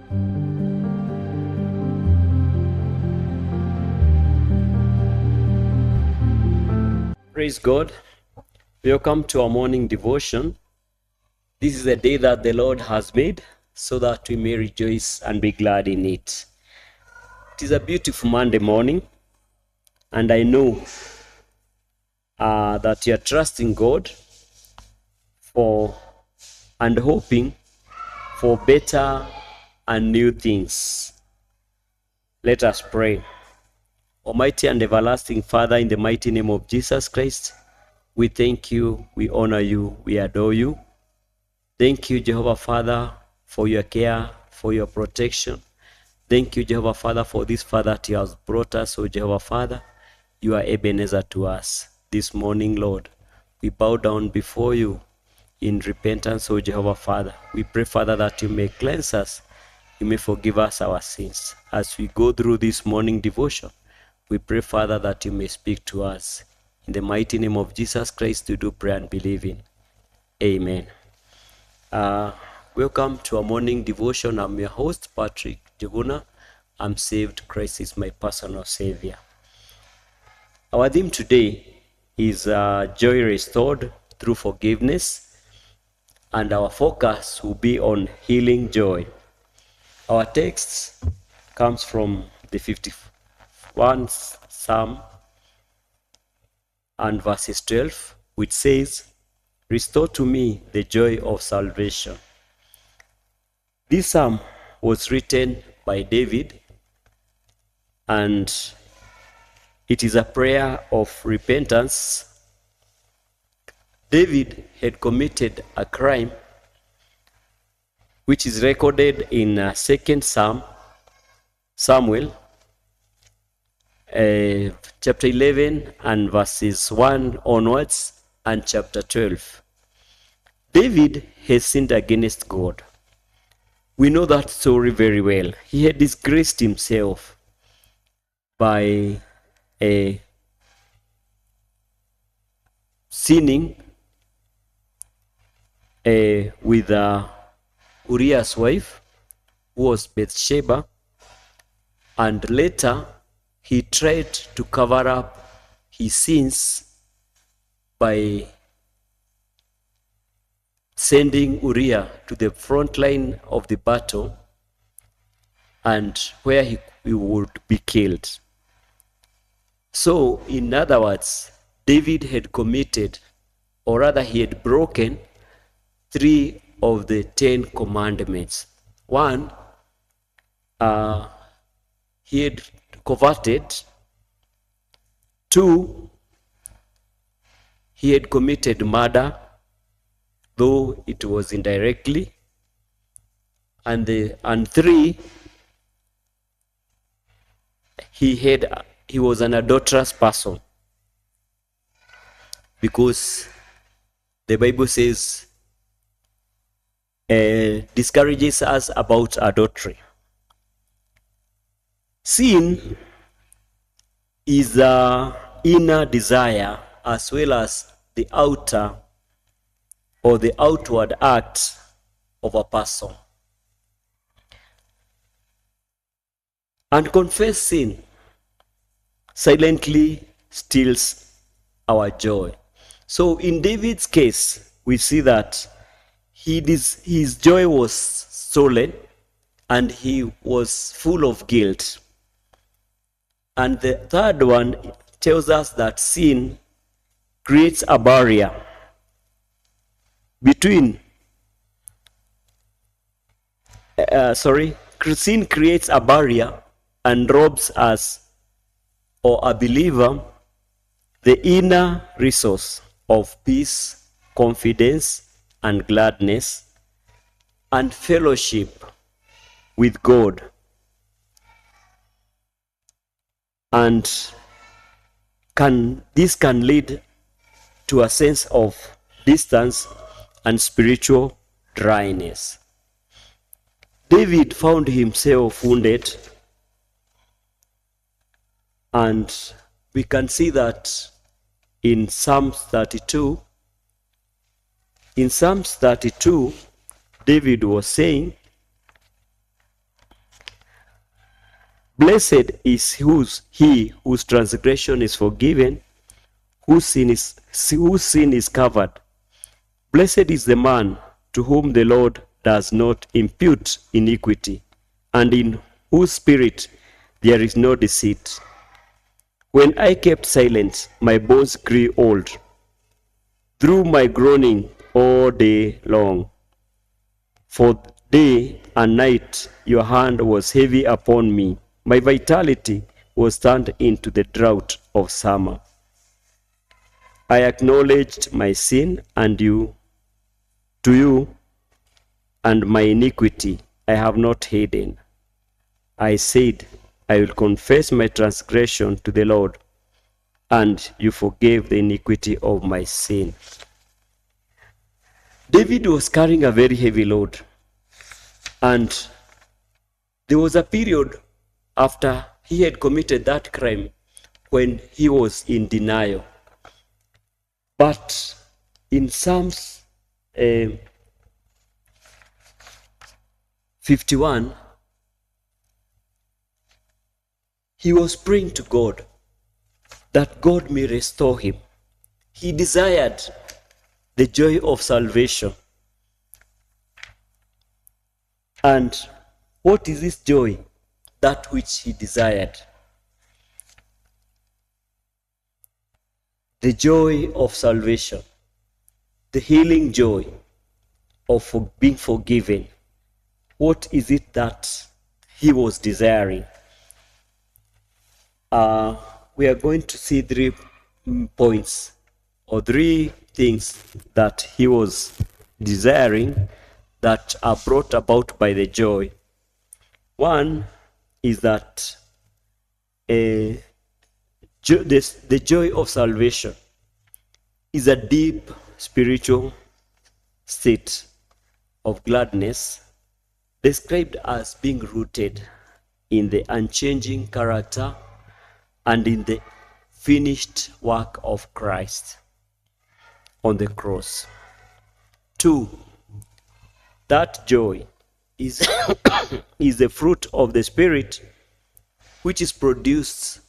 Praise God. Welcome to our morning devotion. This is the day that the Lord has made, so that we may rejoice and be glad in it. It is a beautiful Monday morning, and I know that you are trusting God for and hoping for better and new things. Let us pray. Almighty and everlasting Father, in the mighty name of Jesus Christ, we thank you, we honor you, we adore you. Thank you, Jehovah Father, for your care, for your protection. Thank you, Jehovah Father, for this Father that you have brought us. Oh, Jehovah Father, you are Ebenezer to us. This morning, Lord, we bow down before you in repentance, oh Jehovah Father. We pray, Father, that you may cleanse us, you may forgive us our sins. As we go through this morning devotion, we pray, Father, that you may speak to us. In the mighty name of Jesus Christ, we do pray and believe in. Amen. Welcome to our morning devotion. I'm your host, Patrick Njuguna. I'm saved. Christ is my personal savior. Our theme today is joy restored through forgiveness, and our focus will be on healing joy. Our text comes from the 51 Psalm and verses 12, which says, "Restore to me the joy of salvation." This psalm was written by David, and it is a prayer of repentance. David had committed a crime which is recorded in 2 Samuel chapter 11 and verses 1 onwards, and chapter 12. David has sinned against God. We know that story very well. He had disgraced himself by sinning with Uriah's wife, who was Bathsheba, and later he tried to cover up his sins by sending Uriah to the front line of the battle, and where he would be killed. So, in other words, David had committed, or rather he had broken 3 of the 10 commandments. One, he had coveted. 2, he had committed murder, though it was indirectly. And 3, he was an adulterous person, because the Bible says discourages us about adultery. Sin is the inner desire as well as the outer or the outward act of a person. Unconfessed sin silently steals our joy. So in David's case, we see that his joy was stolen, and he was full of guilt. And the third one tells us that sin creates a barrier between sin creates a barrier and robs us, or a believer, the inner resource of peace, confidence, and gladness, and fellowship with God. And this can lead to a sense of distance and spiritual dryness. David found himself wounded, and we can see that in Psalms 32. In Psalms 32, David was saying, Blessed is he whose transgression is forgiven, whose sin is covered. Blessed is the man to whom the Lord does not impute iniquity, and in whose spirit there is no deceit. When I kept silent, my bones grew old, through my groaning all day long. For day and night your hand was heavy upon me. My vitality was turned into the drought of summer. I acknowledged my sin to you, and my iniquity I have not hidden. I said, I will confess my transgression to the Lord, and you forgave the iniquity of my sin. David was carrying a very heavy load, and there was a period after he had committed that crime when he was in denial. But in Psalms 51, he was praying to God that God may restore him. He desired the joy of salvation. And what is this joy? That which he desired. The joy of salvation. The healing joy of being forgiven. What is it that he was desiring? We are going to see 3 points or 3 things that he was desiring that are brought about by the joy. One is that the joy of salvation is a deep spiritual state of gladness described as being rooted in the unchanging character and in the finished work of Christ on the cross. 2, that joy is, is the fruit of the Spirit, which is produced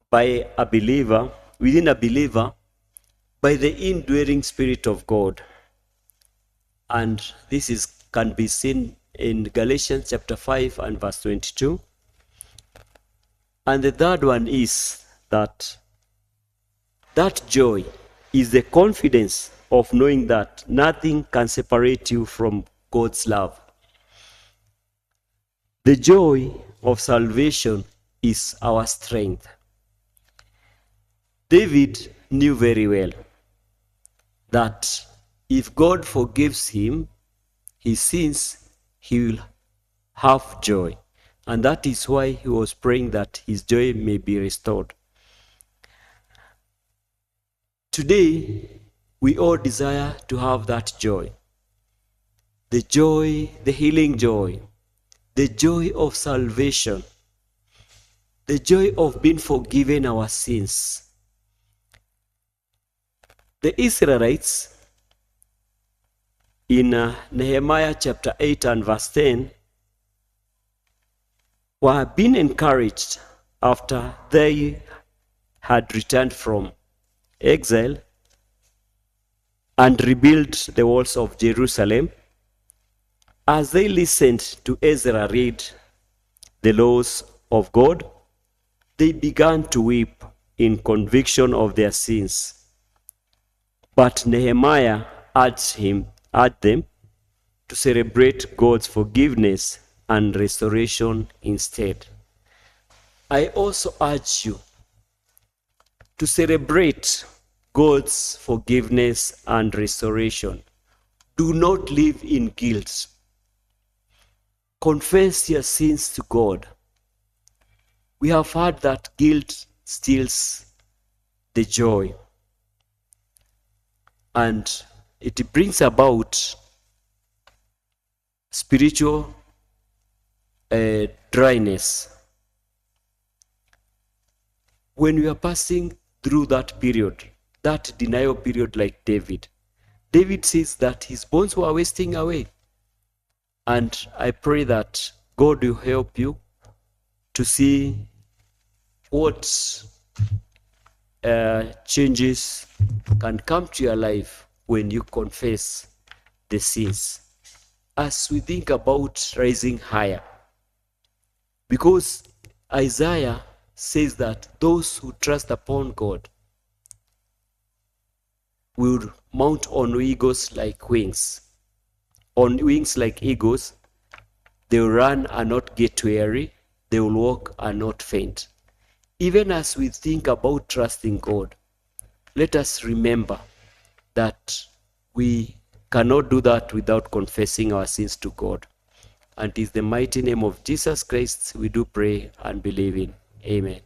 by a believer, within a believer, by the indwelling Spirit of God. And this can be seen in Galatians chapter 5 and verse 22. And the third one is that joy is the confidence of knowing that nothing can separate you from God's love. The joy of salvation is our strength. David knew very well that if God forgives him his sins, he will have joy. And that is why he was praying that his joy may be restored. Today, we all desire to have that joy. The joy, the healing joy, the joy of salvation, the joy of being forgiven our sins. The Israelites in Nehemiah chapter 8 and verse 10 were being encouraged after they had returned from exile and rebuilt the walls of Jerusalem. As they listened to Ezra read the laws of God, they began to weep in conviction of their sins. But Nehemiah urged them to celebrate God's forgiveness and restoration instead. I also urge you to celebrate God's forgiveness and restoration. Do not live in guilt. Confess your sins to God. We have heard that guilt steals the joy, and it brings about spiritual dryness. When we are passing through that period, that denial period like David says that his bones were wasting away. And I pray that God will help you to see what changes can come to your life when you confess the sins. As we think about rising higher, because Isaiah says that those who trust upon God will mount on eagles like wings. On wings like eagles, they will run and not get weary, they will walk and not faint. Even as we think about trusting God, let us remember that we cannot do that without confessing our sins to God. And it is the mighty name of Jesus Christ we do pray and believe in. Amen.